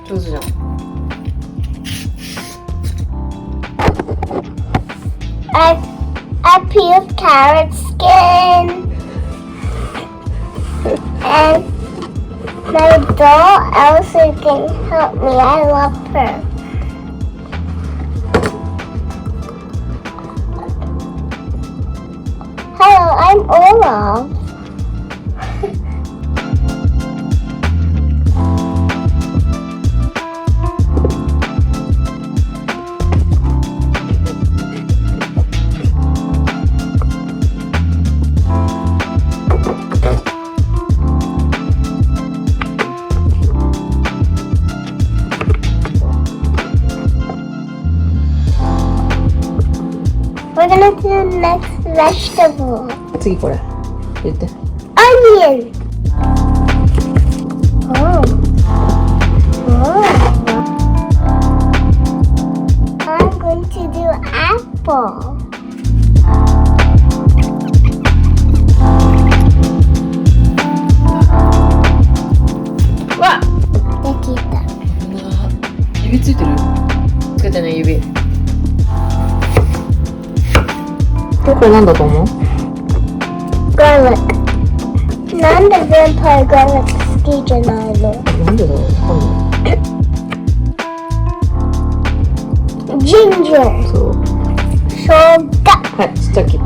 上手じゃん。I peeled carrot skin and my doll Elsa can help me. I love her. Hello, I'm Olaf. We're gonna do the next vegetable. 次これ言って。 Onion. Oh. I'm going to do apple. What? できた。指ついてる？つけてね指。これなんだと思う？ Garlic. なんで vampire garlic 好きじゃないの？なんでだろう？わかんない。Ginger. そう。生姜。はい、ちっちゃく切って。